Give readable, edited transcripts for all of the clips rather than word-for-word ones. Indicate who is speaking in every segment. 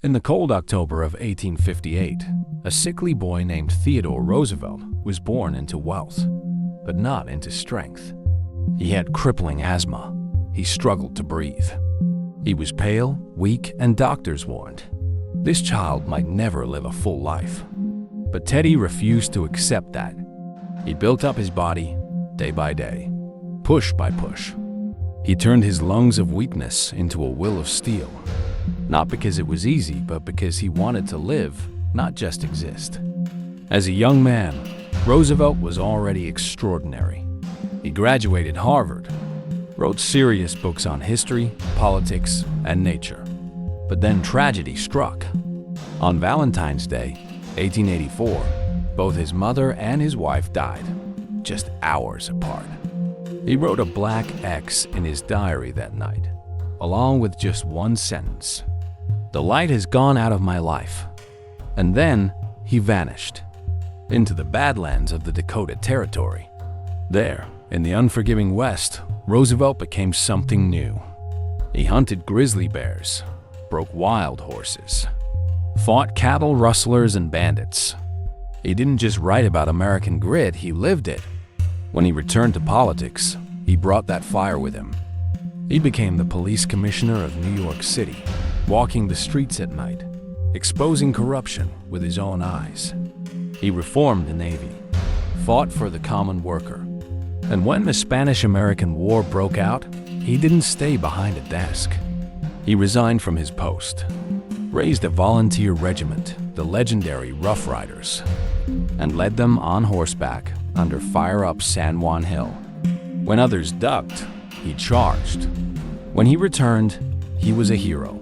Speaker 1: In the cold October of 1858, a sickly boy named Theodore Roosevelt was born into wealth, but not into strength. He had crippling asthma. He struggled to breathe. He was pale, weak, and doctors warned this child might never live a full life. But Teddy refused to accept that. He built up his body day by day, push by push. He turned his lungs of weakness into a will of steel. Not because it was easy, but because he wanted to live, not just exist. As a young man, Roosevelt was already extraordinary. He graduated Harvard, wrote serious books on history, politics, and nature. But then tragedy struck. On Valentine's Day, 1884, both his mother and his wife died, just hours apart. He wrote a black X in his diary that night, along with just one sentence: "The light has gone out of my life." And then he vanished into the Badlands of the Dakota Territory. There, in the unforgiving West, Roosevelt became something new. He hunted grizzly bears, broke wild horses, fought cattle rustlers and bandits. He didn't just write about American grit, he lived it. When he returned to politics, he brought that fire with him. He became the police commissioner of New York City, walking the streets at night, exposing corruption with his own eyes. He reformed the Navy, fought for the common worker. And when the Spanish-American War broke out, he didn't stay behind a desk. He resigned from his post, raised a volunteer regiment, the legendary Rough Riders, and led them on horseback under fire-up San Juan Hill. When others ducked, he charged. When he returned, he was a hero.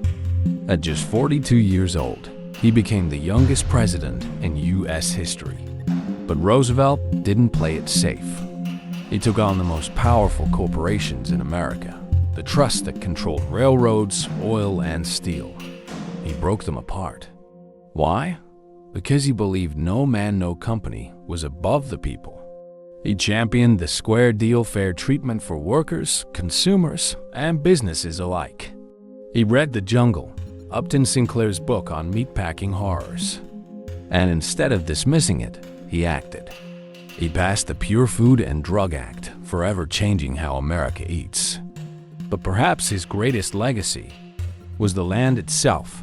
Speaker 1: At just 42 years old, he became the youngest president in U.S. history. But Roosevelt didn't play it safe. He took on the most powerful corporations in America, the trusts that controlled railroads, oil, and steel. He broke them apart. Why? Because he believed no man, no company was above the people. He championed the square deal, fair treatment for workers, consumers, and businesses alike. He read The Jungle, Upton Sinclair's book on meatpacking horrors. And instead of dismissing it, he acted. He passed the Pure Food and Drug Act, forever changing how America eats. But perhaps his greatest legacy was the land itself.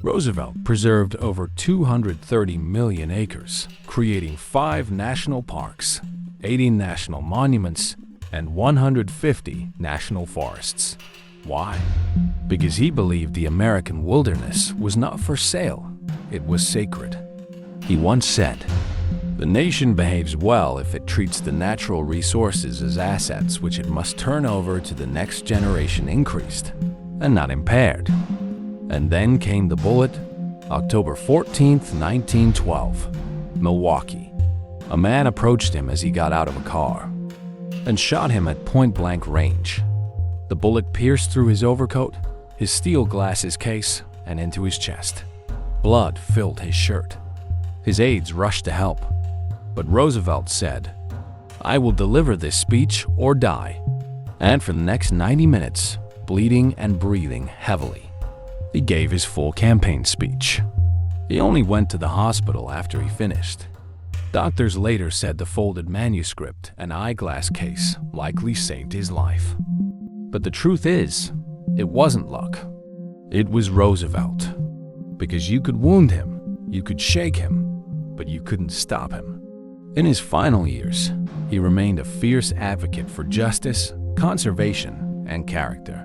Speaker 1: Roosevelt preserved over 230 million acres, creating 5 national parks, 80 national monuments, and 150 national forests. Why? Because he believed the American wilderness was not for sale, it was sacred. He once said, "The nation behaves well if it treats the natural resources as assets which it must turn over to the next generation increased, and not impaired." And then came the bullet, October 14th, 1912, Milwaukee. A man approached him as he got out of a car and shot him at point-blank range. The bullet pierced through his overcoat, his steel glasses case, and into his chest. Blood filled his shirt. His aides rushed to help, but Roosevelt said, "I will deliver this speech or die." And for the next 90 minutes, bleeding and breathing heavily, he gave his full campaign speech. He only went to the hospital after he finished. Doctors later said the folded manuscript and eyeglass case likely saved his life. But the truth is, it wasn't luck. It was Roosevelt. Because you could wound him, you could shake him, but you couldn't stop him. In his final years, he remained a fierce advocate for justice, conservation, and character.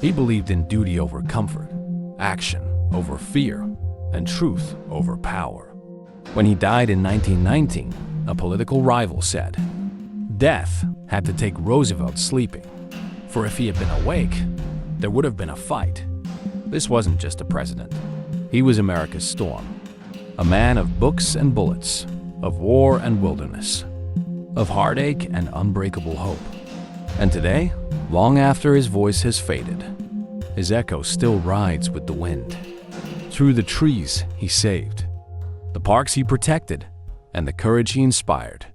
Speaker 1: He believed in duty over comfort, action over fear, and truth over power. When he died in 1919, a political rival said, "Death had to take Roosevelt sleeping, for if he had been awake, there would have been a fight." This wasn't just a president. He was America's storm, a man of books and bullets, of war and wilderness, of heartache and unbreakable hope. And today, long after his voice has faded, his echo still rides with the wind, through the trees he saved, the parks he protected, and the courage he inspired.